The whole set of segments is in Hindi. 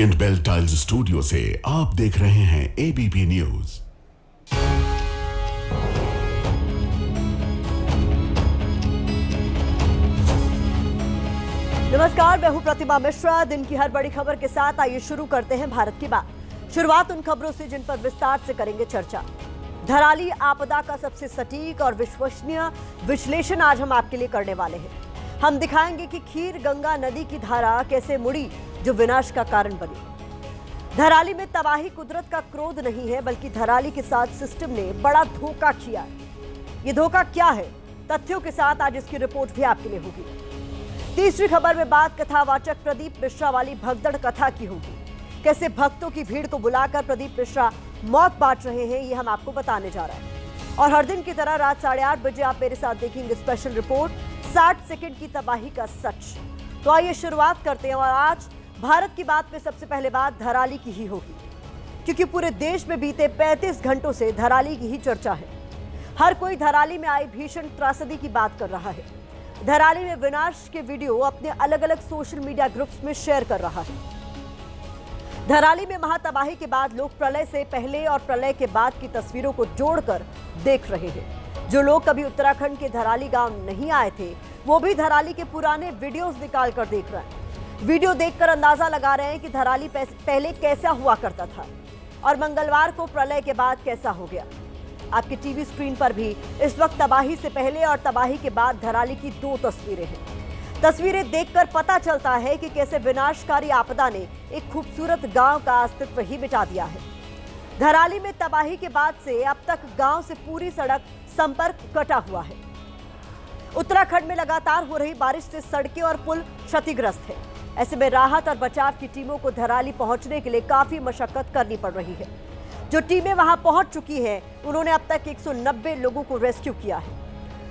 ओरिएंट बेल टाइल्स स्टूडियो से आप देख रहे हैं एबीपी न्यूज। नमस्कार, मैं हूं प्रतिमा मिश्रा। दिन की हर बड़ी खबर के साथ आइए शुरू करते हैं भारत की बात। शुरुआत उन खबरों से जिन पर विस्तार से करेंगे चर्चा। धराली आपदा का सबसे सटीक और विश्वसनीय विश्लेषण आज हम आपके लिए करने वाले हैं। हम दिखाएंगे कि खीर गंगा नदी की धारा कैसे मुड़ी जो विनाश का कारण बनी। धराली में तबाही कुदरत का क्रोध नहीं है, बल्कि धराली के साथ सिस्टम ने बड़ा धोखा किया है। ये धोखा क्या है? तथ्यों के साथ आज इसकी रिपोर्ट भी आपके लिए होगी। तीसरी खबर में बात कथावाचक प्रदीप मिश्रा वाली भगदड़ कथा की होगी। कैसे भक्तों की भीड़ को बुलाकर प्रदीप मिश्रा मौत बांट रहे हैं, ये हम आपको बताने जा रहे हैं। और हर दिन की तरह रात 8:30 बजे आप मेरे साथ देखेंगे स्पेशल रिपोर्ट 60 सेकंड की तबाही का सच। तो आइए शुरुआत करते हैं। और आज भारत की बात में सबसे पहले बात धराली की ही होगी, क्योंकि पूरे देश में बीते 35 घंटों से धराली की ही चर्चा है। हर कोई धराली में आई भीषण त्रासदी की बात कर रहा है। धराली में विनाश के वीडियो अपने अलग अलग सोशल मीडिया ग्रुप्स में शेयर कर रहा है। धराली में महातबाही के बाद लोग प्रलय से पहले और प्रलय के बाद की तस्वीरों को जोड़कर देख रहे हैं। जो लोग कभी उत्तराखंड के धराली गांव नहीं आए थे, वो भी धराली के पुराने वीडियोस निकाल कर देख रहे हैं। वीडियो देखकर अंदाजा लगा रहे हैं कि धराली पहले कैसा हुआ करता था और मंगलवार को प्रलय के बाद कैसा हो गया। आपके टीवी स्क्रीन पर भी इस वक्त तबाही से पहले और तबाही के बाद धराली की 2 तस्वीरें हैं। तस्वीरें देखकर पता चलता है कि कैसे विनाशकारी आपदा ने एक खूबसूरत गांव का अस्तित्व ही मिटा दिया है। धराली में तबाही के बाद से अब तक गांव से पूरी सड़क संपर्क कटा हुआ है। उत्तराखंड में लगातार हो रही बारिश से सड़कें और पुल क्षतिग्रस्त है। ऐसे में राहत और बचाव की टीमों को धराली पहुंचने के लिए काफी मशक्कत करनी पड़ रही है। जो टीमें वहां पहुंच चुकी हैं, उन्होंने अब तक 190 लोगों को रेस्क्यू किया है।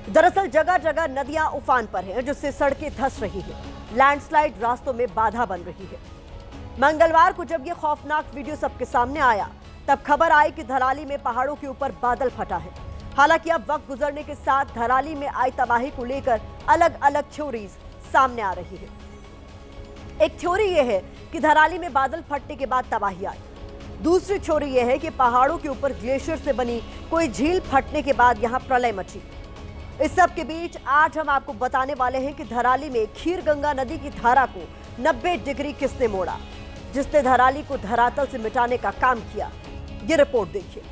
दरअसल जगह जगह नदियां उफान पर हैं, जिससे सड़कें धंस रही हैं। लैंडस्लाइड रास्तों में बाधा बन रही है। मंगलवार को जब यह खौफनाक वीडियो सबके सामने आया, तब खबर आई कि धराली में पहाड़ों के ऊपर बादल फटा है। हालांकि अब वक्त गुजरने के साथ धराली में आई तबाही को लेकर अलग अलग थ्योरीज सामने आ रही है। एक थ्योरी यह है कि धराली में बादल फटने के बाद तबाही आई। दूसरी थ्योरी यह है कि पहाड़ों के ऊपर ग्लेशियर से बनी कोई झील फटने के बाद यहां प्रलय मची। इस सब के बीच आज हम आपको बताने वाले हैं कि धराली में खीर गंगा नदी की धारा को 90 डिग्री किसने मोड़ा, जिसने धराली को धरातल से मिटाने का काम किया। ये रिपोर्ट देखिए।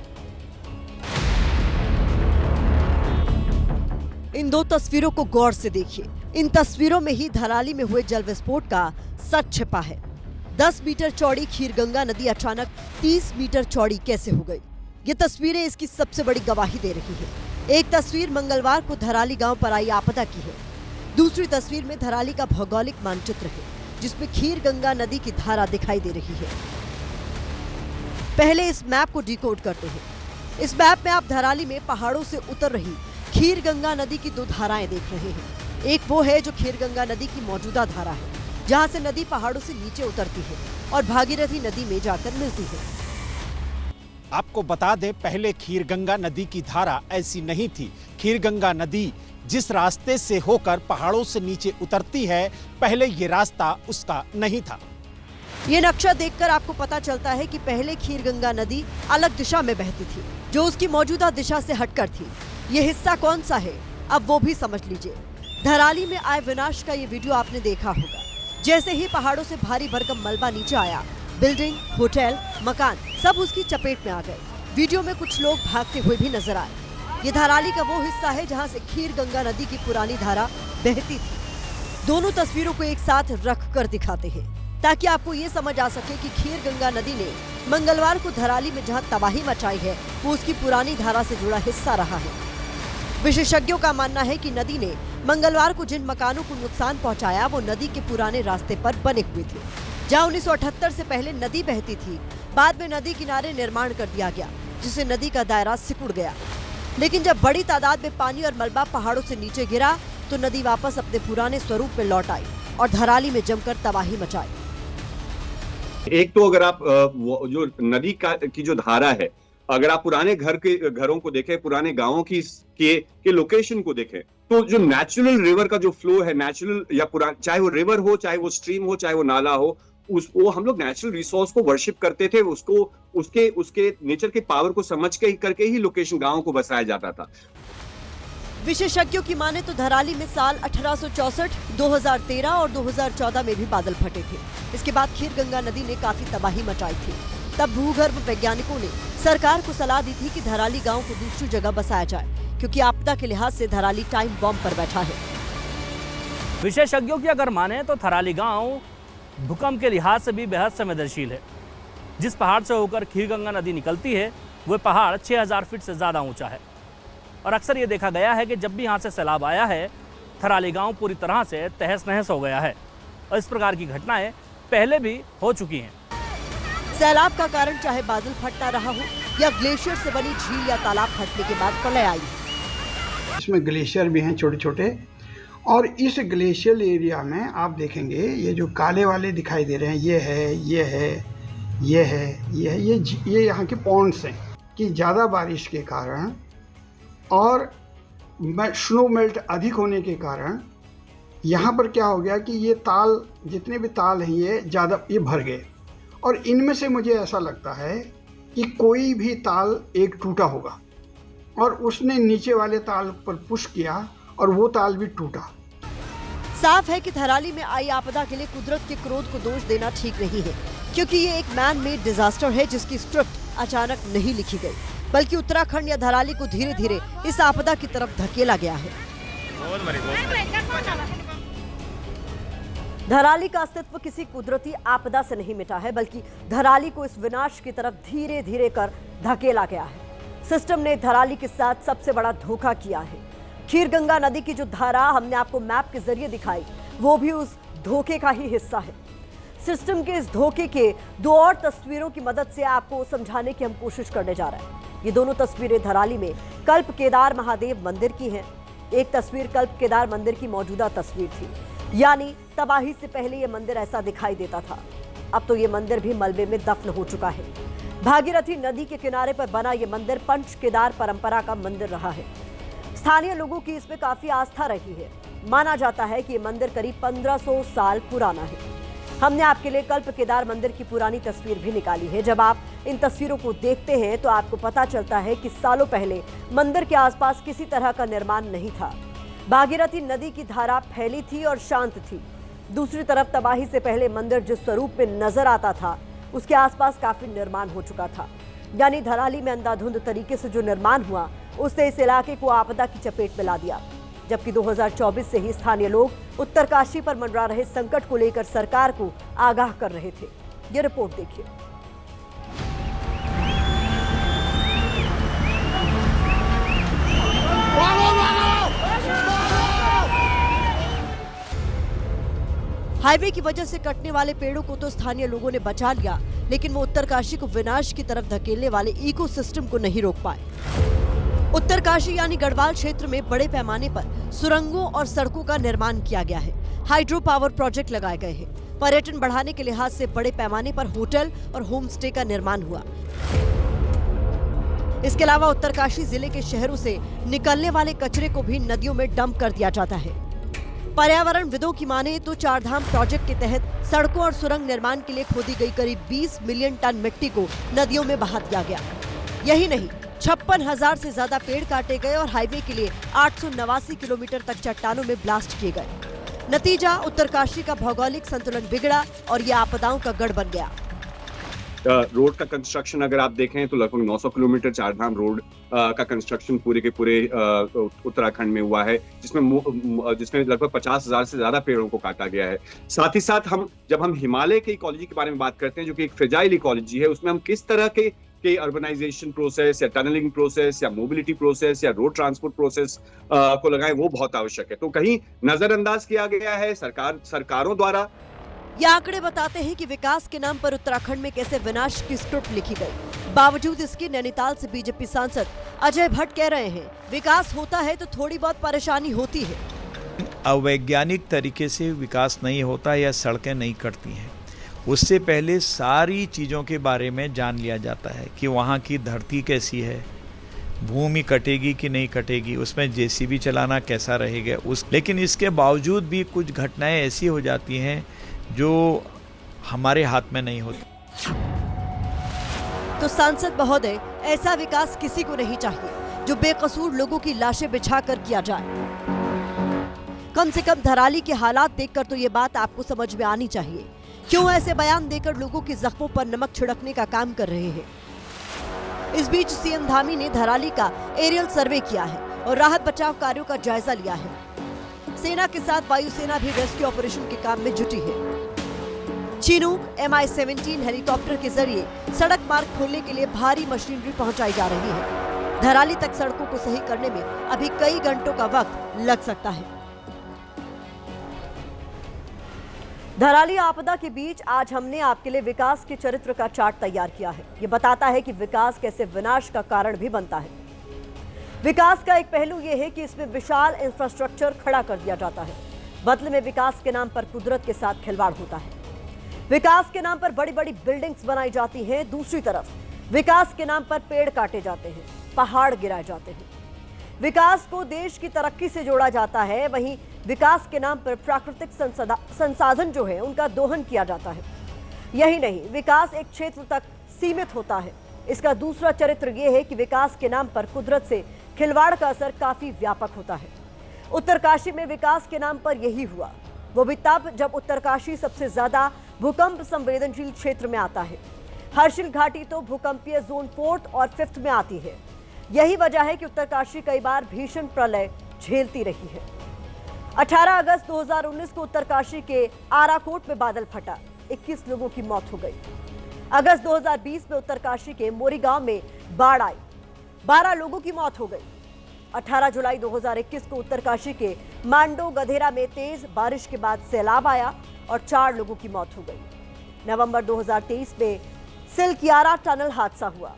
इन 2 तस्वीरों को गौर से देखिए। इन तस्वीरों में ही धराली में हुए जल विस्फोट का सच छिपा है। 10 मीटर चौड़ी खीर गंगा नदी अचानक 30 मीटर चौड़ी कैसे हो गई? ये तस्वीरें इसकी सबसे बड़ी गवाही दे रही है। एक तस्वीर मंगलवार को धराली गांव पर आई आपदा की है। दूसरी तस्वीर में धराली का भौगोलिक मानचित्र है, जिसमें खीर गंगा नदी की धारा दिखाई दे रही है। पहले इस मैप को डिकोड करते हैं। इस मैप में आप धराली में पहाड़ों से उतर रही खीर गंगा नदी की 2 धाराएं देख रहे हैं। एक वो है जो खीर गंगा नदी की मौजूदा धारा है, जहां से नदी पहाड़ों से नीचे उतरती है और भागीरथी नदी में जाकर मिलती है। आपको बता दें, पहले खीर गंगा नदी की धारा ऐसी नहीं थी। खीर गंगा नदी जिस रास्ते से होकर पहाड़ों से नीचे उतरती है, पहले ये रास्ता उसका नहीं था। ये नक्शा देखकर आपको पता चलता है कि पहले खीर गंगा नदी अलग दिशा में बहती थी, जो उसकी मौजूदा दिशा से हटकर थी। ये हिस्सा कौन सा है, अब वो भी समझ लीजिए। धराली में आए विनाश का ये वीडियो आपने देखा होगा। जैसे ही पहाड़ों से भारी भरकम मलबा नीचे आया, बिल्डिंग, होटल, मकान सब उसकी चपेट में आ गए। वीडियो में कुछ लोग भागते हुए भी नजर आए। ये धराली का वो हिस्सा है जहां से खीर गंगा नदी की पुरानी धारा बहती थी। दोनों तस्वीरों को एक साथ रख कर दिखाते हैं, ताकि आपको ये समझ आ सके कि खीर गंगा नदी ने मंगलवार को धराली में जहां तबाही मचाई है, वो उसकी पुरानी धारा से जुड़ा हिस्सा रहा है। विशेषज्ञों का मानना है कि नदी ने मंगलवार को जिन मकानों को नुकसान पहुंचाया, वो नदी के पुराने रास्ते पर बने हुए थे, जहां 1978 से पहले नदी बहती थी। बाद में नदी किनारे निर्माण कर दिया गया, जिससे नदी का दायरा सिकुड़ गया। लेकिन जब बड़ी तादाद में पानी और मलबा पहाड़ों से नीचे गिरा, तो नदी वापस अपने पुराने स्वरूप में लौट आई और धराली में जमकर तबाही मचाई। एक तो अगर आप जो नदी की जो धारा है, अगर आप पुराने घरों को देखें, पुराने गांवों के लोकेशन को देखें, तो जो नेचुरल रिवर का जो फ्लो है, नेचुरल या चाहे वो रिवर हो, चाहे वो स्ट्रीम हो, चाहे वो नाला हो, वो हम लोग नेचुरल रिसोर्स को वर्शिप करते थे, उसको उसके नेचर के पावर को समझ के करके ही लोकेशन गाँव को बसाया जाता था। विशेषज्ञों की माने तो धराली में साल 1864, 2013 और 2014 में भी बादल फटे थे। इसके बाद खीरगंगा नदी ने काफी तबाही मचाई थी। तब भूगर्भ वैज्ञानिकों ने सरकार को सलाह दी थी कि धराली गांव को दूसरी जगह बसाया जाए, क्योंकि आपदा के लिहाज से धराली टाइम बॉम्ब पर बैठा है। विशेषज्ञों की अगर माने तो धराली गांव भूकंप के लिहाज से भी बेहद संवेदनशील है। जिस पहाड़ से होकर खीरगंगा नदी निकलती है वह पहाड़ 6000 फीट से ज़्यादा ऊंचा है और अक्सर ये देखा गया है कि जब भी यहाँ से सैलाब आया है धराली गांव पूरी तरह से तहस नहस हो गया है और इस प्रकार की घटनाएं पहले भी हो चुकी हैं। सैलाब का कारण चाहे बादल फटना रहा हो या ग्लेशियर से बनी झील या तालाब फटने के बाद प्रलय आई। इसमें ग्लेशियर भी हैं छोटे छोटे, और इस ग्लेशियल एरिया में आप देखेंगे ये जो काले वाले दिखाई दे रहे हैं, ये यहाँ के पॉन्ड्स हैं कि ज़्यादा बारिश के कारण और स्नो मेल्ट अधिक होने के कारण यहाँ पर क्या हो गया कि ये ताल, जितने भी ताल हैं ये भर गए, और इनमें से मुझे ऐसा लगता है कि कोई भी ताल एक टूटा होगा और उसने नीचे वाले ताल पर पुश किया और वो ताल भी टूटा। साफ है कि धराली में आई आपदा के लिए कुदरत के क्रोध को दोष देना ठीक नहीं है, क्योंकि ये एक मैन मेड डिजास्टर है जिसकी स्क्रिप्ट अचानक नहीं लिखी गई, बल्कि उत्तराखंड या धराली को धीरे धीरे इस आपदा की तरफ धकेला गया है। धराली का अस्तित्व किसी कुदरती आपदा से नहीं मिटा है, बल्कि धराली को इस विनाश की तरफ धीरे धीरे कर धकेला गया है। सिस्टम ने धराली के साथ सबसे बड़ा धोखा किया है। खीरगंगा नदी की जो धारा हमने आपको मैप के जरिए दिखाई, वो भी उस धोखे का ही हिस्सा है। सिस्टम के इस धोखे के दो और तस्वीरों की मदद से आपको समझाने की हम कोशिश करने जा रहे हैं। ये दोनों तस्वीरें धराली में कल्प केदार महादेव मंदिर की हैं। एक तस्वीर कल्प केदार मंदिर की मौजूदा तस्वीर थी, यानी तबाही से पहले ये मंदिर ऐसा दिखाई देता था। अब तो ये मंदिर भी मलबे में दफन हो चुका है। भागीरथी नदी के किनारे पर बना ये मंदिर पंच केदार परंपरा का मंदिर रहा है। स्थानीय लोगों की इसमें काफी आस्था रही है। माना जाता है कि ये मंदिर करीब 1500 साल पुराना है। हमने आपके लिए कल्प केदार मंदिर की पुरानी तस्वीर भी निकाली है। जब आप इन तस्वीरों को देखते हैं तो आपको पता चलता है कि सालों पहले मंदिर के आसपास किसी तरह का निर्माण नहीं था। भागीरथी नदी की धारा फैली थी और शांत थी। दूसरी तरफ तबाही से पहले मंदिर जिस स्वरूप में नजर आता था, उसके आसपास काफी निर्माण हो चुका था। यानी धराली में अंधाधुंध तरीके से जो निर्माण हुआ, उसने इस इलाके को आपदा की चपेट में ला दिया। जबकि 2024 से ही स्थानीय लोग उत्तरकाशी पर मंडरा रहे संकट को लेकर सरकार को आगाह कर रहे थे। ये रिपोर्ट देखिए। हाईवे की वजह से कटने वाले पेड़ों को तो स्थानीय लोगों ने बचा लिया, लेकिन वो उत्तरकाशी को विनाश की तरफ धकेलने वाले इकोसिस्टम को नहीं रोक पाए। उत्तरकाशी यानी गढ़वाल क्षेत्र में बड़े पैमाने पर सुरंगों और सड़कों का निर्माण किया गया है। हाइड्रो पावर प्रोजेक्ट लगाए गए हैं। पर्यटन बढ़ाने के लिहाज से बड़े पैमाने पर होटल और होम स्टे का निर्माण हुआ। इसके अलावा उत्तरकाशी जिले के शहरों से निकलने वाले कचरे को भी नदियों में डंप कर दिया जाता है। पर्यावरणविदों की माने तो चारधाम प्रोजेक्ट के तहत सड़कों और सुरंग निर्माण के लिए खोदी गई करीब 20 मिलियन टन मिट्टी को नदियों में बहा दिया गया। यही नहीं, 56,000 से ज्यादा पेड़ काटे गए और हाईवे के लिए 889 किलोमीटर तक चट्टानों में ब्लास्ट किए गए। नतीजा, उत्तरकाशी का भौगोलिक संतुलन बिगड़ा और ये आपदाओं का गढ़ बन गया। रोड का कंस्ट्रक्शन अगर आप देखें तो लगभग 900 किलोमीटर चारधाम रोड का कंस्ट्रक्शन पूरे के पूरे उत्तराखंड में हुआ है, जिसमें लगभग 50,000 से ज्यादा पेड़ों को काटा गया है। साथ ही साथ जब हम हिमालय के इकोलॉजी के बारे में बात करते हैं, जो कि एक फ्रेजाइल इकोलॉजी है, उसमें हम किस तरह के अर्बनाइजेशन प्रोसेस या टनलिंग प्रोसेस या मोबिलिटी प्रोसेस या रोड ट्रांसपोर्ट प्रोसेस को लगाएं, वो बहुत आवश्यक है। तो कहीं नजरअंदाज किया गया है सरकारों द्वारा। ये आंकड़े बताते हैं कि विकास के नाम पर उत्तराखंड में कैसे विनाश की स्क्रिप्ट लिखी गई। बावजूद इसके नैनीताल से बीजेपी सांसद अजय भट्ट कह रहे हैं, विकास होता है तो थोड़ी बहुत परेशानी होती है। अवैज्ञानिक तरीके से विकास नहीं होता या सड़कें नहीं कटती हैं। उससे पहले सारी चीज़ों के बारे में जान लिया जाता है कि वहाँ की धरती कैसी है, भूमि कटेगी कि नहीं कटेगी, उसमें जेसीबी चलाना कैसा रहेगा। लेकिन इसके बावजूद भी कुछ घटनाएं ऐसी हो जाती हैं जो हमारे हाथ में नहीं होती। तो सांसद महोदय, ऐसा विकास किसी को नहीं चाहिए जो बेकसूर लोगों की लाशें बिछाकर किया जाए। कम से कम धराली के हालात देखकर तो ये बात आपको समझ में आनी चाहिए। क्यों ऐसे बयान देकर लोगों के जख्मों पर नमक छिड़कने का काम कर रहे हैं। इस बीच सीएम धामी ने धराली का एरियल सर्वे किया है और राहत बचाव कार्यों का जायजा लिया है। सेना के साथ वायुसेना भी रेस्क्यू ऑपरेशन के काम में जुटी है। चिनूक Mi-17 हेलीकॉप्टर के जरिए सड़क मार्ग खोलने के लिए भारी मशीनरी पहुंचाई जा रही है। धराली तक सड़कों को सही करने में अभी कई घंटों का वक्त लग सकता है। धराली आपदा के बीच आज हमने आपके लिए विकास के चरित्र का चार्ट तैयार किया है। ये बताता है कि विकास कैसे विनाश का कारण भी बनता है। विकास का एक पहलू यह है कि इसमें विशाल इंफ्रास्ट्रक्चर खड़ा कर दिया जाता है, बदले में विकास के नाम पर कुदरत के साथ खिलवाड़ होता है। विकास के नाम पर बड़ी बड़ी बिल्डिंग्स बनाई जाती हैं, दूसरी तरफ विकास के नाम पर पेड़ काटे जाते हैं, पहाड़ गिराए जाते हैं। विकास को देश की तरक्की से जोड़ा जाता है, वहीं विकास के नाम पर प्राकृतिक संसाधन जो है उनका दोहन किया जाता है। यही नहीं, विकास एक क्षेत्र तक सीमित होता है। इसका दूसरा चरित्र यह है कि विकास के नाम पर कुदरत से खिलवाड़ का असर काफी व्यापक होता है। उत्तरकाशी में विकास के नाम पर यही हुआ, वो भी तब जब उत्तरकाशी सबसे ज्यादा भूकंप संवेदनशील क्षेत्र में आता है। हर्षिल घाटी तो भूकंपीय जोन 4 और 5 में आती है। यही वजह है कि उत्तरकाशी कई बार भीषण प्रलय झेलती रही है। 18 अगस्त 2019 को उत्तरकाशी के आराकोट में बादल फटा, 21 लोगों की मौत हो गई। अगस्त 2020 में उत्तरकाशी के मोरीगांव में बाढ़ आई, 12 लोगों की मौत हो गई। 18 जुलाई 2021 को उत्तरकाशी के मांडो गधेरा में तेज बारिश के बाद सैलाब आया और 4 लोगों की मौत हो गई। नवंबर 2023 में सिलकियारा टनल हादसा हुआ,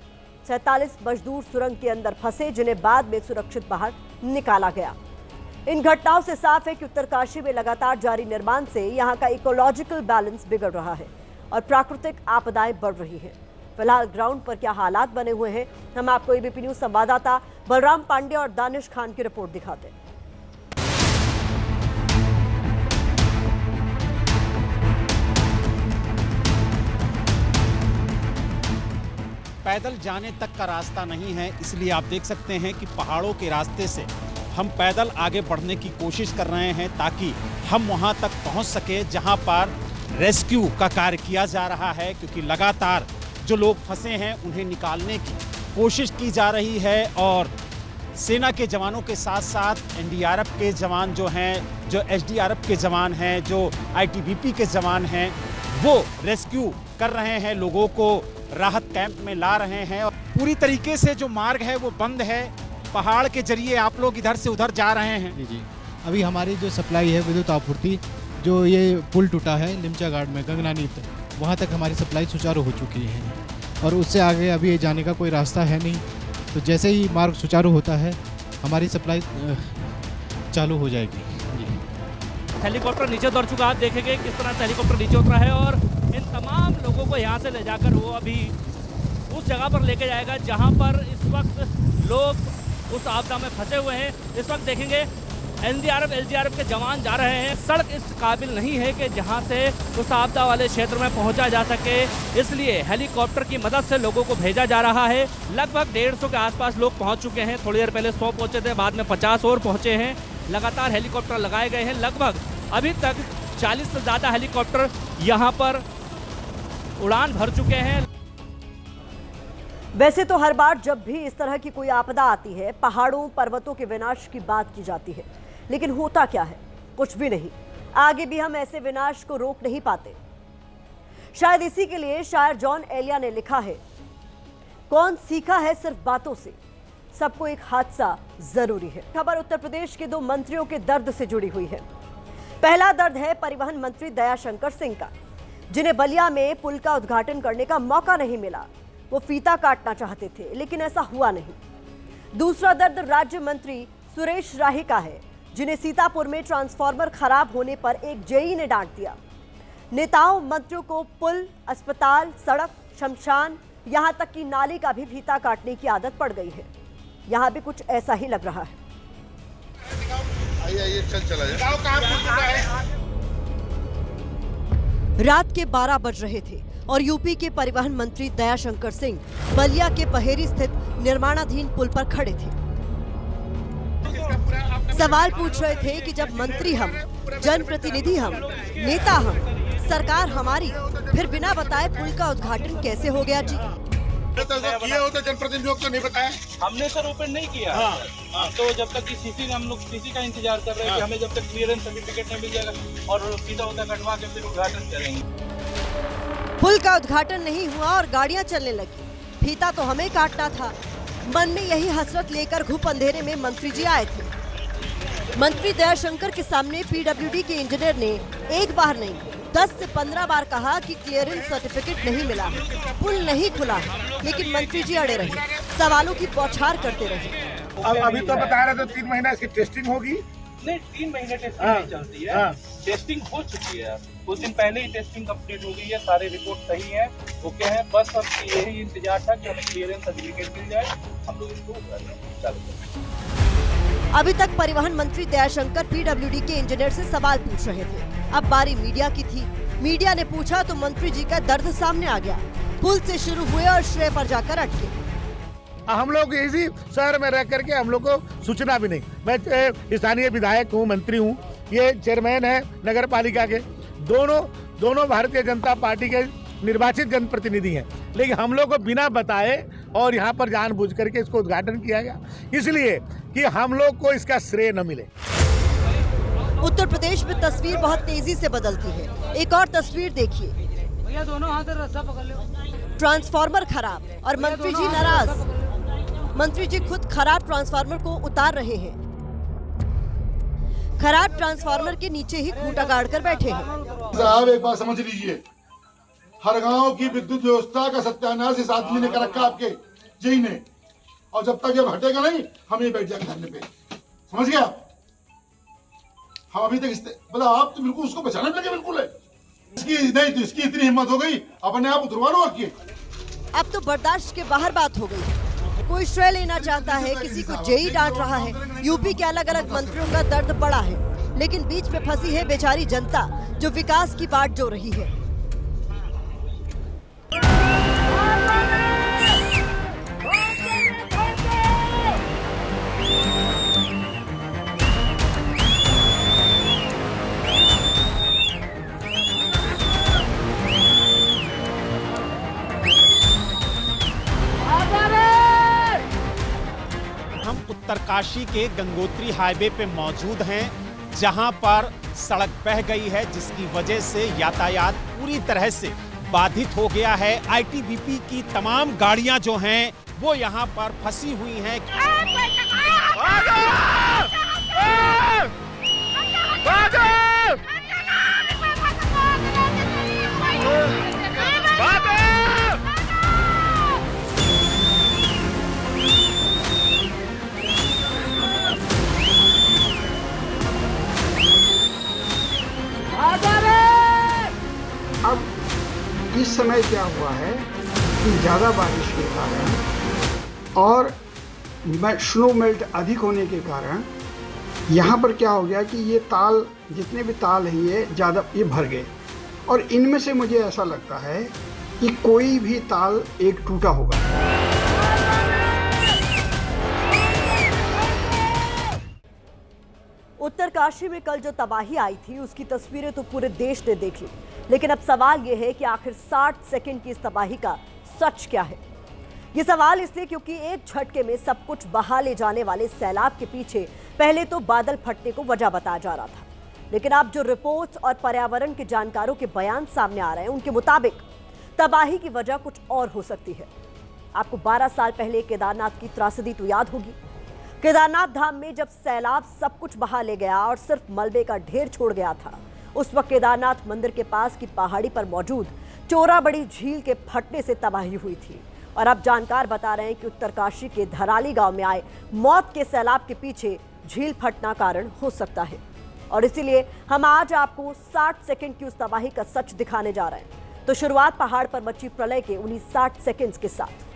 47 मजदूर सुरंग के अंदर फंसे, जिन्हें बाद में सुरक्षित बाहर निकाला गया। इन घटनाओं से साफ है कि उत्तरकाशी में लगातार जारी निर्माण से यहां का इकोलॉजिकल बैलेंस बिगड़ रहा है और प्राकृतिक आपदाएं बढ़ रही हैं। फिलहाल ग्राउंड पर क्या हालात बने हुए हैं, हम आपको एबीपी न्यूज संवाददाता बलराम पांडे और दानिश खान की रिपोर्ट दिखाते हैं। पैदल जाने तक का रास्ता नहीं है, इसलिए आप देख सकते हैं कि पहाड़ों के रास्ते से हम पैदल आगे बढ़ने की कोशिश कर रहे हैं ताकि हम वहां तक पहुंच सके जहां पर रेस्क्यू का कार्य किया जा रहा है, क्योंकि लगातार जो लोग फंसे हैं उन्हें निकालने की कोशिश की जा रही है। और सेना के जवानों के साथ साथ एनडीआरएफ के जवान जो हैं, जो एसडीआरएफ के जवान हैं, जो आईटीबीपी के जवान हैं, वो रेस्क्यू कर रहे हैं, लोगों को राहत कैंप में ला रहे हैं। और पूरी तरीके से जो मार्ग है वो बंद है, पहाड़ के जरिए आप लोग इधर से उधर जा रहे हैं। जी, अभी हमारी जो सप्लाई है विद्युत आपूर्ति, जो ये पुल टूटा है लिमचा घाट में गंगनानी, वहाँ तक हमारी सप्लाई सुचारू हो चुकी है और उससे आगे अभी जाने का कोई रास्ता है नहीं। तो जैसे ही मार्ग सुचारू होता है हमारी सप्लाई चालू हो जाएगी। जी, हेलीकॉप्टर नीचे उतर चुका, आप देखेंगे किस तरह से हेलीकॉप्टर नीचे उतरा है और इन तमाम लोगों को यहाँ से ले जाकर वो अभी उस जगह पर लेके जाएगा जहाँ पर इस वक्त लोग उस आपदा में फंसे हुए हैं। इस वक्त देखेंगे एनडीआरएफ एसडीआरएफ के जवान जा रहे हैं। सड़क इस काबिल नहीं है कि जहां से उस आपदा वाले क्षेत्र में पहुंचा जा सके, इसलिए हेलीकॉप्टर की मदद से लोगों को भेजा जा रहा है। लगभग 150 के आसपास लोग पहुंच चुके हैं। थोड़ी देर पहले 100 पहुंचे थे, बाद में 50 और पहुंचे हैं। लगातार हेलीकॉप्टर लगाए गए हैं। लगभग अभी तक 40 से ज़्यादा हेलीकॉप्टर यहाँ पर उड़ान भर चुके हैं। वैसे तो हर बार जब भी इस तरह की कोई आपदा आती है, पहाड़ों पर्वतों के विनाश की बात की जाती है, लेकिन होता क्या है? कुछ भी नहीं। आगे भी हम ऐसे विनाश को रोक नहीं पाते। शायद इसी के लिए शायर जॉन एलिया ने लिखा है, कौन सीखा है सिर्फ बातों से, सबको एक हादसा जरूरी है। खबर उत्तर प्रदेश के 2 मंत्रियों के दर्द से जुड़ी हुई है। पहला दर्द है परिवहन मंत्री दयाशंकर सिंह का, जिन्हें बलिया में पुल का उद्घाटन करने का मौका नहीं मिला। वो फीता काटना चाहते थे, लेकिन ऐसा हुआ नहीं। दूसरा दर्द राज्य मंत्री सुरेश राही का है, जिन्हें सीतापुर में ट्रांसफार्मर खराब होने पर एक जेई ने डांट दिया। नेताओं मंत्रियों को पुल, अस्पताल, सड़क, शमशान, यहां तक कि नाली का भी फीता काटने की आदत पड़ गई है। यहां भी कुछ ऐसा ही लग रहा है। आइए चल चला जाए। रात के 12 बज रहे थे और यूपी के परिवहन मंत्री दयाशंकर सिंह बलिया के पहेरी स्थित निर्माणाधीन पुल पर खड़े थे। सवाल पूछ रहे थे कि जब मंत्री हम, जनप्रतिनिधि हम, नेता हम, सरकार हमारी, फिर बिना बताए पुल का उद्घाटन कैसे हो गया जी? किया होता जनप्रतिनिधियों को नहीं बताया। हमने सर ओपन नहीं किया। हम तो जब तक कि सीसी हम लोग सीसी का इंतजार कर रहे हैं कि हमें जब तक क्लियरेंस सर्टिफिकेट नहीं मिल जाएगा और सीधा होता कटवा के फिर उद्घाटन करेंगे। पुल का उद्घाटन नहीं हुआ और गाड़ियां चलने लगी। फीता तो हमें काटना था। मन में यही हसरत लेकर घुप अंधेरे में मंत्री जी आए थे। मंत्री दयाशंकर के सामने पीडब्ल्यूडी के इंजीनियर ने एक बार नहीं 10 से 15 बार कहा कि क्लियरेंस सर्टिफिकेट नहीं मिला, पुल नहीं खुला, लेकिन मंत्री जी अड़े रहे, सवालों की बौछार करते रहे। अब अभी तो बता रहे थे 3 महीना इसकी टेस्टिंग होगी। नहीं, 3 महीने टेस्टिंग नहीं चलती है। टेस्टिंग हो चुकी है, कुछ दिन पहले ही टेस्टिंग कंप्लीट हो गई है, सारे रिपोर्ट सही है, ओके है। बस अब यही इंतजार था कि हमें क्लियरेंस सर्टिफिकेट मिल जाए, हम लोग इसको चालू करें। अभी तक परिवहन मंत्री दयाशंकर पीडब्ल्यूडी के इंजीनियर से सवाल पूछ रहे थे। अब बारी मीडिया की थी। मीडिया ने पूछा तो मंत्री जी का दर्द सामने आ गया। पुल से शुरू हुए और श्रेय पर जाकर अटके। हम लोग इसी शहर में रह करके हम लोग को सूचना भी नहीं। मैं स्थानीय विधायक हूँ, मंत्री हूँ, ये चेयरमैन है नगर पालिका के, दोनों भारतीय जनता पार्टी के निर्वाचित जनप्रतिनिधि हैं, लेकिन हम लोग को बिना बताए और यहाँ पर जानबूझ करके इसको उद्घाटन किया गया, इसलिए कि हम लोग को इसका श्रेय न मिले। उत्तर प्रदेश में तस्वीर बहुत तेजी से बदलती है। एक और तस्वीर देखिए। भैया दोनों हाथ रास्ता पकड़ लो। ट्रांसफार्मर खराब और मंत्री जी नाराज। मंत्री जी खुद खराब ट्रांसफार्मर को उतार रहे हैं। खराब ट्रांसफार्मर के नीचे ही खूंटा गाड़ कर बैठे हैं। साहब एक बात समझ लीजिए, हर गांव की विद्युत व्यवस्था का सत्यानाश इस आदमी ने कर रखा आपके जी ने, और जब तक ये हटेगा नहीं हम ही बैठ जाएंगे धरने पे, समझ गया? हम अभी तक मतलब आप तो बिल्कुल उसको बचाने लगे, बिल्कुल है इसकी नहीं तो इसकी इतनी हिम्मत हो गई अपने आप उतरवा लो आके। अब तो बर्दाश्त के बाहर बात हो गई। कोई श्रेय लेना चाहता है, किसी को जेई डांट रहा है। यूपी के अलग अलग मंत्रियों का दर्द बड़ा है, लेकिन बीच में फंसी है बेचारी जनता जो विकास की बाट जो रही है। उत्तरकाशी के गंगोत्री हाईवे पे मौजूद हैं, जहां पर सड़क बह गई है, जिसकी वजह से यातायात पूरी तरह से बाधित हो गया है। आईटीबीपी की तमाम गाड़ियां जो हैं वो यहां पर फंसी हुई हैं। अब इस समय क्या हुआ है कि ज़्यादा बारिश के कारण और स्नो मेल्ट अधिक होने के कारण यहाँ पर क्या हो गया कि ये ताल, जितने भी ताल हैं ये ज़्यादा ये भर गए, और इनमें से मुझे ऐसा लगता है कि कोई भी ताल एक टूटा होगा। उत्तरकाशी में कल जो तबाही आई थी उसकी तस्वीरें तो पूरे देश ने देख ली, लेकिन अब सवाल यह है कि आखिर 60 सेकंड की इस तबाही का सच क्या है। ये सवाल इसलिए क्योंकि एक झटके में सब कुछ बहा ले जाने वाले सैलाब के पीछे पहले तो बादल फटने को वजह बताया जा रहा था, लेकिन अब जो रिपोर्ट्स और पर्यावरण के जानकारों के बयान सामने आ रहे हैं उनके मुताबिक तबाही की वजह कुछ और हो सकती है। आपको 12 साल पहले केदारनाथ की त्रासदी तो याद होगी। केदारनाथ धाम में जब सैलाब सब कुछ बहा ले गया और सिर्फ मलबे का ढेर छोड़ गया था, उस वक्त केदारनाथ मंदिर के पास की पहाड़ी पर मौजूद चोराबड़ी झील के फटने से तबाही हुई थी। और अब जानकार बता रहे हैं कि उत्तरकाशी के धराली गांव में आए मौत के सैलाब के पीछे झील फटना कारण हो सकता है। और इसीलिए हम आज आपको 60 सेकंड की उस तबाही का सच दिखाने जा रहे हैं। तो शुरुआत पहाड़ पर मची प्रलय के उन्हीं 60 सेकंड्स के साथ।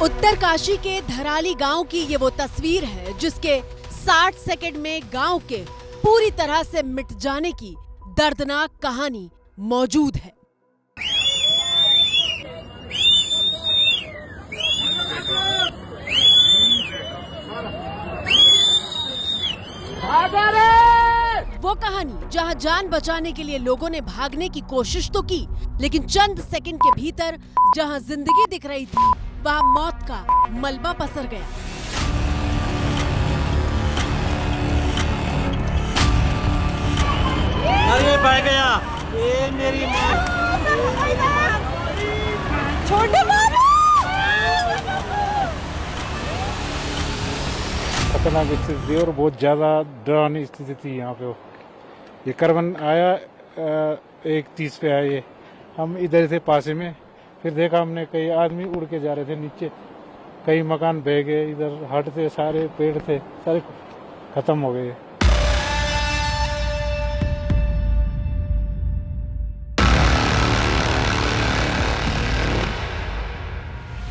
उत्तरकाशी के धराली गांव की ये वो तस्वीर है जिसके 60 सेकंड में गांव के पूरी तरह से मिट जाने की दर्दनाक कहानी मौजूद है। वो कहानी जहां जान बचाने के लिए लोगों ने भागने की कोशिश तो की, लेकिन चंद सेकंड के भीतर जहां जिंदगी दिख रही थी वहां मौत का मलबा पसर गया। अरे बह गया, ये मेरी माँ। छोटे खतरनाक स्थिति थी और बहुत ज़्यादा डरावनी स्थिति थी यहाँ पे। ये करवन आया 1:30 पे आया ये, हम इधर थे पासे में, फिर देखा हमने कई आदमी उड़ के जा रहे थे नीचे, कई मकान बह गए, इधर हट थे, सारे पेड़ थे, सारे खत्म हो गए।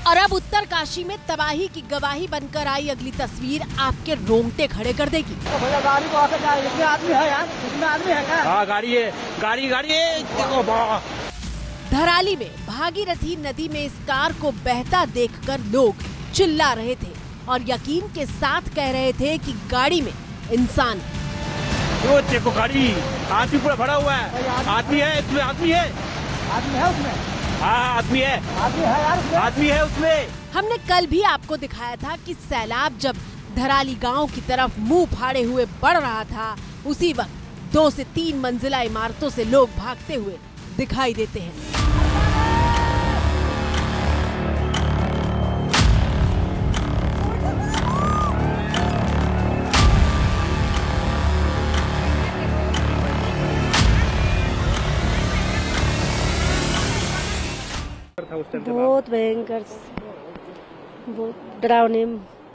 और अब उत्तरकाशी में तबाही की गवाही बनकर आई अगली तस्वीर आपके रोंगटे खड़े कर देगी। गाड़ी को आकर जा, इसमें आदमी है यार, इसमें आदमी है क्या? हाँ गाड़ी है, गाड़ी है, देखो। धराली में भागीरथी नदी में इस कार को बहता देखकर लोग चिल्ला रहे थे और यकीन के साथ कह रहे थे कि गाड़ी में इंसान वो देखो गाड़ी, आदमी पूरा भरा हुआ है, आदमी है इसमें, आदमी है उसमें। हाँ आदमी है यार, आदमी है उसमें। हमने कल भी आपको दिखाया था कि सैलाब जब धराली गांव की तरफ मुंह फाड़े हुए बढ़ रहा था, उसी वक्त 2 से 3 मंजिला इमारतों से लोग भागते हुए दिखाई देते हैं। बहुत भयंकर, बहुत डरावने।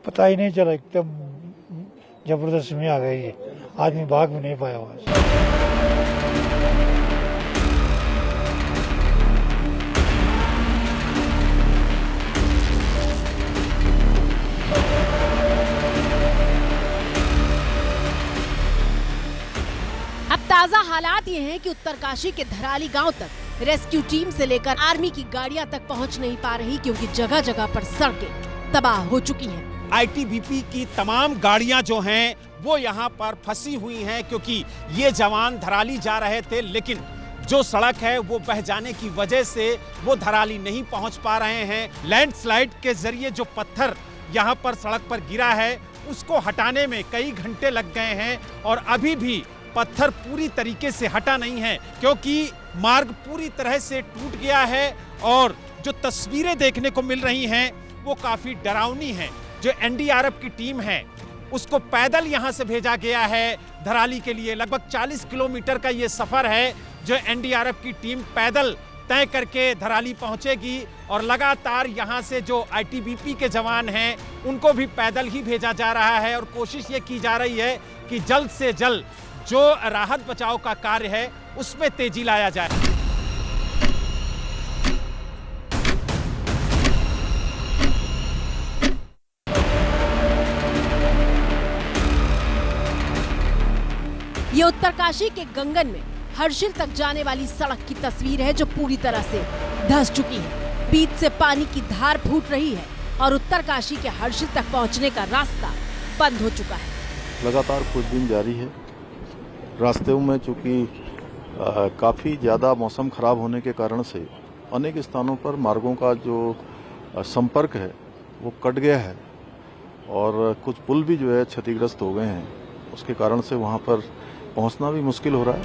पता ही नहीं चला, एकदम जबरदस्त में आ गई है, आदमी भाग भी नहीं पाया हुआ। अब ताजा हालात ये हैं कि उत्तरकाशी के धराली गांव तक रेस्क्यू टीम से लेकर आर्मी की गाड़ियां तक पहुंच नहीं पा रही, क्योंकि जगह जगह पर सड़कें तबाह हो चुकी हैं। आईटीबीपी की तमाम गाड़ियां जो हैं वो यहाँ पर फंसी हुई हैं, क्योंकि ये जवान धराली जा रहे थे, लेकिन जो सड़क है वो बह जाने की वजह से वो धराली नहीं पहुंच पा रहे हैं। लैंडस्लाइड के जरिए जो पत्थर यहाँ पर सड़क पर गिरा है उसको हटाने में कई घंटे लग गए हैं और अभी भी पत्थर पूरी तरीके से हटा नहीं है, क्योंकि मार्ग पूरी तरह से टूट गया है और जो तस्वीरें देखने को मिल रही हैं वो काफी डरावनी हैं। जो एनडीआरएफ की टीम है उसको पैदल यहां से भेजा गया है धराली के लिए। लगभग 40 किलोमीटर का ये सफर है जो एनडीआरएफ की टीम पैदल तय करके धराली पहुंचेगी और लगातार यहां से जो आईटीबीपी के जवान हैं उनको भी पैदल ही भेजा जा रहा है और कोशिश ये की जा रही है कि जल्द से जल्द जो राहत बचाव का कार्य है उसमें तेजी लाया जाए। ये उत्तरकाशी के गंगन में हर्षिल तक जाने वाली सड़क की तस्वीर है जो पूरी तरह से धंस चुकी है। बीच से पानी की धार फूट रही है और उत्तरकाशी के हर्षिल तक पहुंचने का रास्ता बंद हो चुका है। लगातार खोजबीन जारी है। रास्ते में चूंकि काफ़ी ज़्यादा मौसम खराब होने के कारण से अनेक स्थानों पर मार्गों का जो संपर्क है वो कट गया है और कुछ पुल भी जो है क्षतिग्रस्त हो गए हैं। उसके कारण से वहां पर पहुंचना भी मुश्किल हो रहा है।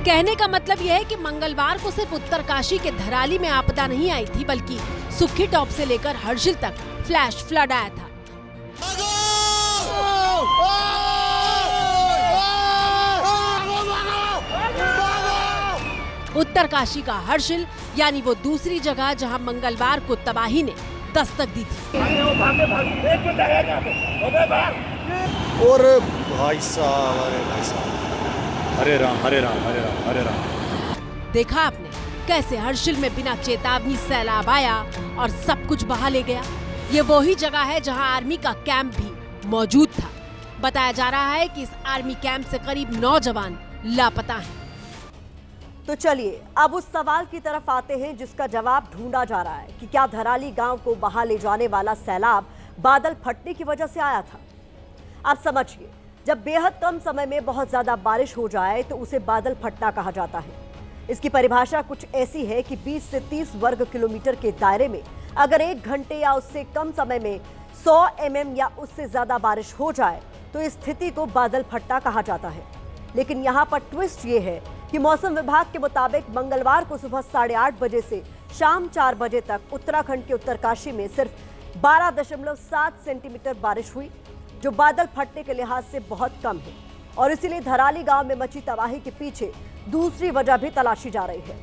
कहने का मतलब यह है कि मंगलवार को सिर्फ उत्तरकाशी के धराली में आपदा नहीं आई थी, बल्कि सुक्खी टॉप से लेकर हर्षिल तक फ्लैश फ्लड आया था। उत्तरकाशी का हर्षिल यानी वो दूसरी जगह जहां मंगलवार को तबाही ने दस्तक दी थी। और भाई साहब, हरे राम हरे राम हरे राम हरे राम। देखा आपने कैसे हर्षिल में बिना चेतावनी सैलाब आया और सब कुछ बहा ले गया। ये वही जगह है जहां आर्मी का कैंप भी मौजूद था। बताया जा रहा है कि इस आर्मी कैंप से करीब 9 जवान लापता हैं। तो चलिए अब उस सवाल की तरफ आते हैं जिसका जवाब ढूंढा जा रहा है कि क्या धराली गांव को बहा ले जाने वाला सैलाब बादल फटने की वजह से आया था। आप समझिए, जब बेहद कम समय में बहुत ज्यादा बारिश हो जाए तो उसे बादल फटना कहा जाता है। इसकी परिभाषा कुछ ऐसी है कि 20 से 30 वर्ग किलोमीटर के दायरे में अगर 1 घंटे या उससे कम समय में 100 mm या उससे ज्यादा बारिश हो जाए तो इस स्थिति को बादल फटना कहा जाता है। लेकिन यहाँ पर ट्विस्ट ये है कि मौसम विभाग के मुताबिक मंगलवार को सुबह 8:30 बजे से शाम 4 बजे तक उत्तराखंड के उत्तरकाशी में सिर्फ 12.7 सेंटीमीटर बारिश हुई, जो बादल फटने के लिहाज से बहुत कम है। और इसीलिए धराली गांव में मची तबाही के पीछे दूसरी वजह भी तलाशी जा रही है।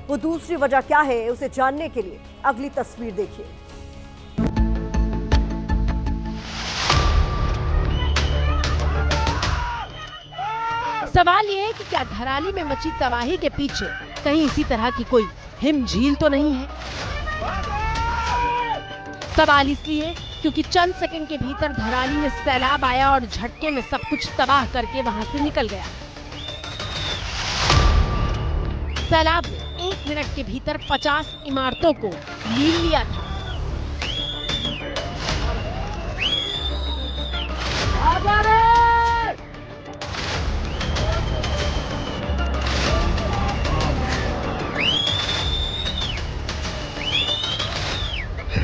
वो दूसरी वजह क्या है, उसे जानने के लिए अगली तस्वीर देखिए। सवाल ये है कि क्या धराली में मची तबाही के पीछे कहीं इसी तरह की कोई हिम झील तो नहीं है। सवाल इसलिए क्योंकि चंद सेकंड के भीतर धराली में सैलाब आया और झटके में सब कुछ तबाह करके वहां से निकल गया। सैलाब ने 1 मिनट के भीतर 50 इमारतों को लीन लिया था।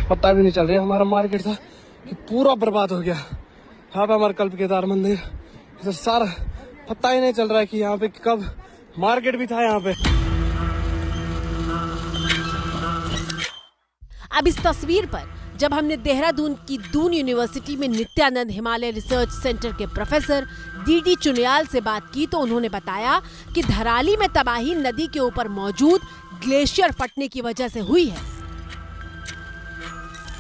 पता भी नहीं चल रहा। हमारा मार्केट था कि पूरा बर्बाद हो गया। यहाँ पे हमारा कल्प केदार मंदिर, इधर सारा पता ही नहीं चल रहा है कि यहाँ पे कब मार्केट भी था यहाँ पे। अब इस तस्वीर पर जब हमने देहरादून की दून यूनिवर्सिटी में नित्यानंद हिमालय रिसर्च सेंटर के प्रोफेसर DD चुनियाल से बात की तो उन्होंने बताया कि धराली में तबाही नदी के ऊपर मौजूद ग्लेशियर फटने की वजह से हुई है।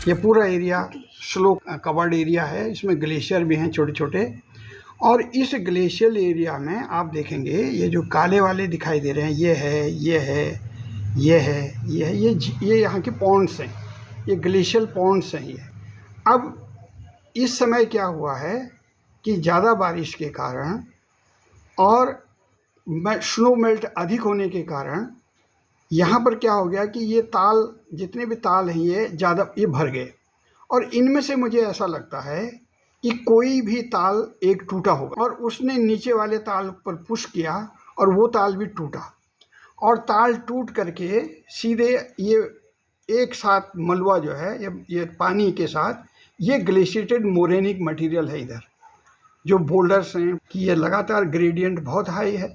ये पूरा एरिया स्लो कवर्ड एरिया है, इसमें ग्लेशियर भी हैं छोटे छोटे। और इस ग्लेशियल एरिया में आप देखेंगे ये जो काले वाले दिखाई दे रहे हैं, ये है, ये है, ये है, ये है, ये यहाँ के पॉन्ड्स हैं, ये ग्लेशियल पॉन्ड्स हैं ये। अब इस समय क्या हुआ है कि ज़्यादा बारिश के कारण और स्नो मेल्ट अधिक होने के कारण यहाँ पर क्या हो गया कि ये ताल, जितने भी ताल हैं ये भर गए। और इनमें से मुझे ऐसा लगता है कि कोई भी ताल एक टूटा होगा और उसने नीचे वाले ताल पर पुश किया और वो ताल भी टूटा और ताल टूट करके सीधे ये एक साथ मलबा जो है ये पानी के साथ ये ग्लेशिएटेड मोरेनिक मटेरियल है इधर जो बोल्डर्स हैं कि ये लगातार ग्रेडियंट बहुत हाई है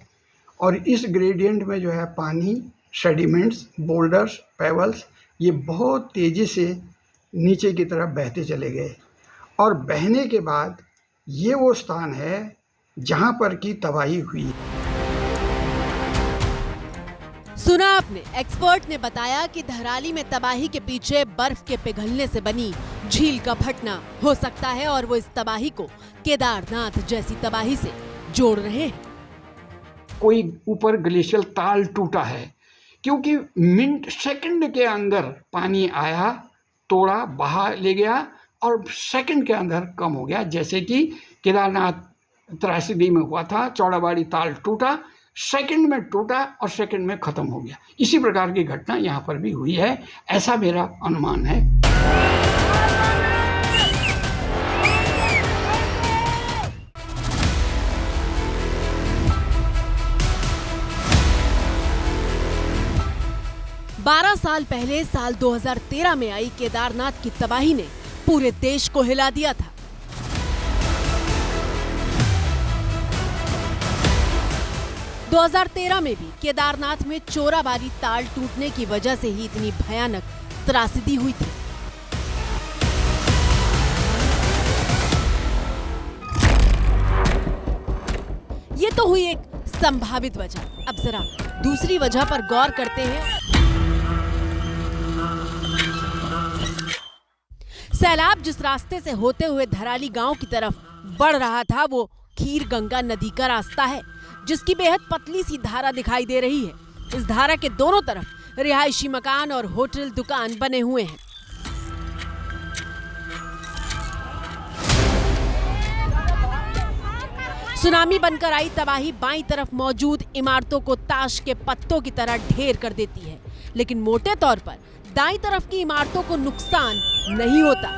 और इस ग्रेडियंट में जो है पानी, सेडिमेंट्स, बोल्डर्स, पेबल्स ये बहुत तेज़ी से नीचे की तरफ बहते चले गए और बहने के बाद ये वो स्थान है जहां पर की तबाही हुई। सुना आपने, एक्सपर्ट ने बताया कि धराली में तबाही के पीछे बर्फ के पिघलने से बनी झील का फटना हो सकता है और वो इस तबाही को केदारनाथ जैसी तबाही से जोड़ रहे हैं। कोई ऊपर ग्लेशियल ताल टूटा है क्योंकि मिनट सेकंड के अंदर पानी आया, तोड़ा, बहा ले गया और सेकंड के अंदर कम हो गया। जैसे कि केदारनाथ त्रासदी में हुआ था, चौड़ाबाड़ी ताल टूटा, सेकंड में टूटा और सेकंड में ख़त्म हो गया। इसी प्रकार की घटना यहाँ पर भी हुई है, ऐसा मेरा अनुमान है। बारह साल पहले साल 2013 में आई केदारनाथ की तबाही ने पूरे देश को हिला दिया था। – 2013 में भी केदारनाथ में चोराबारी ताल टूटने की वजह से ही इतनी भयानक त्रासदी हुई थी। ये तो हुई एक संभावित वजह। अब जरा दूसरी वजह पर गौर करते हैं। सैलाब जिस रास्ते से होते हुए धराली गांव की तरफ बढ़ रहा था वो खीर गंगा नदी का रास्ता है, जिसकी बेहद पतली सी धारा दिखाई दे रही है। इस धारा के दोनों तरफ रिहायशी मकान और होटल दुकान बने हुए हैं। सुनामी बनकर आई तबाही बाईं तरफ मौजूद इमारतों को ताश के पत्तों की तरह ढेर कर देती है, लेकिन मोटे तौर पर दाईं तरफ की इमारतों को नुकसान नहीं होता।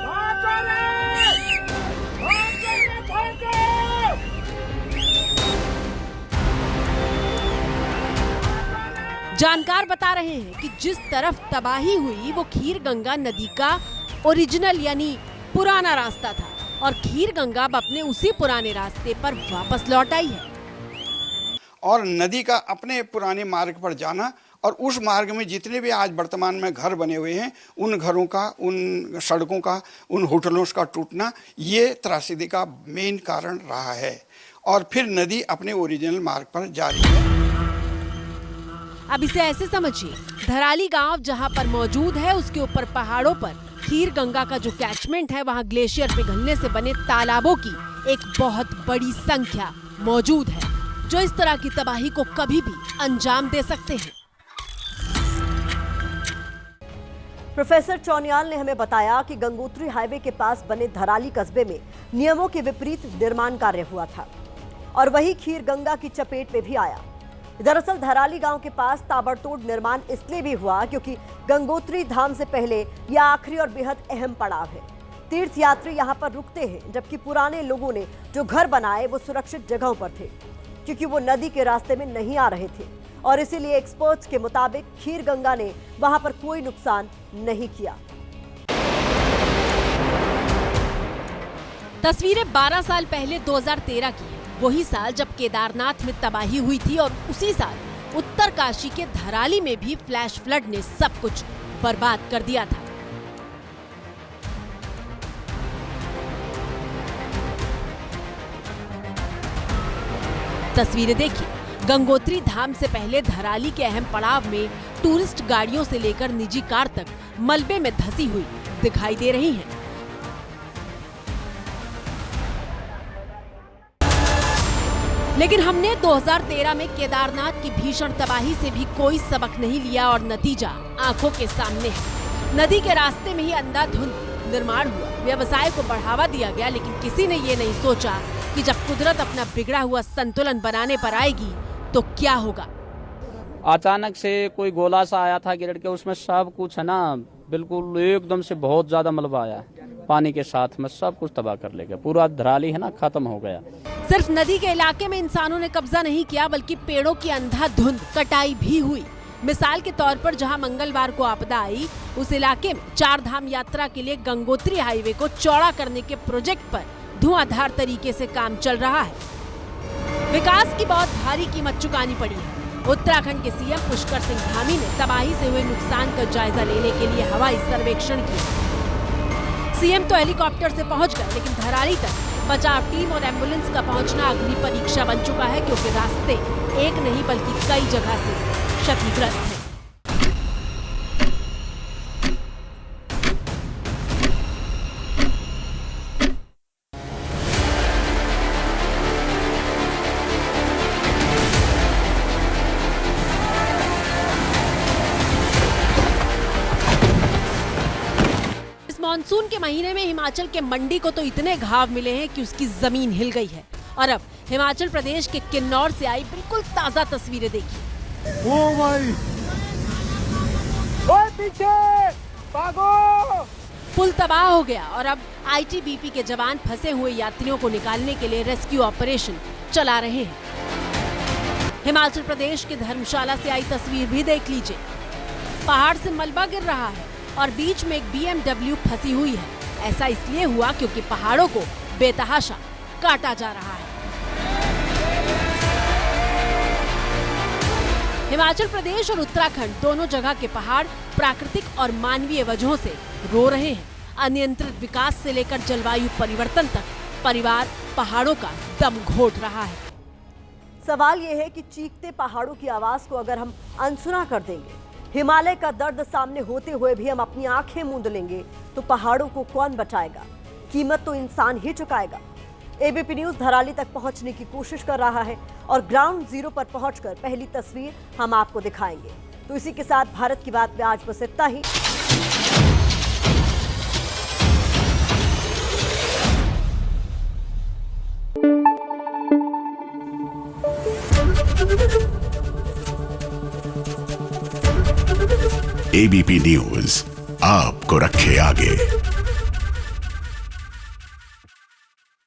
जानकार बता रहे हैं कि जिस तरफ तबाही हुई वो खीर गंगा नदी का ओरिजिनल यानी पुराना रास्ता था और खीर गंगा अब अपने उसी पुराने रास्ते पर वापस लौट आई है। और नदी का अपने पुराने मार्ग पर जाना और उस मार्ग में जितने भी आज वर्तमान में घर बने हुए हैं, उन घरों का, उन सड़कों का, उन होटलों का टूटना, ये त्रासदी का मेन कारण रहा है। और फिर नदी अपने ओरिजिनल मार्ग पर जा रही है। अब इसे ऐसे समझिए, धराली गांव जहां पर मौजूद है उसके ऊपर पहाड़ों पर खीर गंगा का जो कैचमेंट है, वहां ग्लेशियर पिघलने से बने तालाबों की एक बहुत बड़ी संख्या मौजूद है, जो इस तरह की तबाही को कभी भी अंजाम दे सकते हैं। प्रोफेसर चौनियाल ने हमें बताया कि गंगोत्री हाईवे के पास बने धराली कस्बे में नियमों के विपरीत निर्माण कार्य हुआ था और वही खीर गंगा की चपेट में भी आया। दरअसल धराली गांव के पास ताबड़तोड़ निर्माण इसलिए भी हुआ क्योंकि गंगोत्री धाम से पहले यह आखिरी और बेहद अहम पड़ाव है। तीर्थ यात्री यहां पर रुकते हैं, जबकि पुराने लोगों ने जो घर बनाए वो सुरक्षित जगहों पर थे क्योंकि वो नदी के रास्ते में नहीं आ रहे थे और इसीलिए एक्सपर्ट्स के मुताबिक खीर गंगा ने वहां पर कोई नुकसान नहीं किया। तस्वीरें 12 साल पहले 2013 की है, वही साल जब केदारनाथ में तबाही हुई थी और उसी साल उत्तरकाशी के धराली में भी फ्लैश फ्लड ने सब कुछ बर्बाद कर दिया था। तस्वीरें देखिए, गंगोत्री धाम से पहले धराली के अहम पड़ाव में टूरिस्ट गाड़ियों से लेकर निजी कार तक मलबे में धंसी हुई दिखाई दे रही हैं। लेकिन हमने 2013 में केदारनाथ की भीषण तबाही से भी कोई सबक नहीं लिया और नतीजा आंखों के सामने है। नदी के रास्ते में ही अंधाधुंध निर्माण हुआ, व्यवसाय को बढ़ावा दिया गया, लेकिन किसी ने ये नहीं सोचा कि जब कुदरत अपना बिगड़ा हुआ संतुलन बनाने पर आएगी तो क्या होगा। अचानक से कोई गोला सा आया था गिरड़ के, उसमें सब कुछ है ना बिल्कुल एकदम से बहुत ज्यादा मलबा आया, पानी के साथ में सब कुछ तबाह कर ले गया। पूरा धराली है ना खत्म हो गया। सिर्फ नदी के इलाके में इंसानों ने कब्जा नहीं किया, बल्कि पेड़ों की अंधाधुंध कटाई भी हुई। मिसाल के तौर पर जहां मंगलवार को आपदा आई, उस इलाके में 4 धाम यात्रा के लिए गंगोत्री हाईवे को चौड़ा करने के प्रोजेक्ट पर धुआंधार तरीके से काम चल रहा है। विकास की बहुत भारी कीमत चुकानी पड़ी है। उत्तराखंड के सीएम पुष्कर सिंह धामी ने तबाही से हुए नुकसान का जायजा लेने के लिए हवाई सर्वेक्षण किया। सीएम तो हेलीकॉप्टर से पहुंच गए, लेकिन धराली तक बचाव टीम और एम्बुलेंस का पहुंचना अग्नि परीक्षा बन चुका है, क्योंकि रास्ते एक नहीं बल्कि कई जगह से क्षतिग्रस्त हैं। मानसून के महीने में हिमाचल के मंडी को तो इतने घाव मिले हैं कि उसकी जमीन हिल गई है। और अब हिमाचल प्रदेश के किन्नौर से आई बिल्कुल ताजा तस्वीरें देखिए। ओ भाई, ओए पीछे भागो! पुल तबाह हो गया और अब आईटीबीपी के जवान फंसे हुए यात्रियों को निकालने के लिए रेस्क्यू ऑपरेशन चला रहे हैं। हिमाचल प्रदेश के धर्मशाला से आई तस्वीर भी देख लीजिए। पहाड़ से मलबा गिर रहा है और बीच में एक BMW फंसी हुई है। ऐसा इसलिए हुआ क्योंकि पहाड़ों को बेतहाशा काटा जा रहा है। हिमाचल प्रदेश और उत्तराखंड दोनों जगह के पहाड़ प्राकृतिक और मानवीय वजहों से रो रहे हैं। अनियंत्रित विकास से लेकर जलवायु परिवर्तन तक परिवार पहाड़ों का दम घोट रहा है। सवाल यह है कि चीखते पहाड़ों की आवाज को अगर हम अनसुना कर देंगे, हिमालय का दर्द सामने होते हुए भी हम अपनी आंखें मूंद लेंगे, तो पहाड़ों को कौन बचाएगा? कीमत तो इंसान ही चुकाएगा। एबीपी न्यूज धराली तक पहुंचने की कोशिश कर रहा है और ग्राउंड जीरो पर पहुंचकर पहली तस्वीर हम आपको दिखाएंगे। तो इसी के साथ भारत की बात में आज बस इतना ही। एबीपी न्यूज आपको रखे आगे।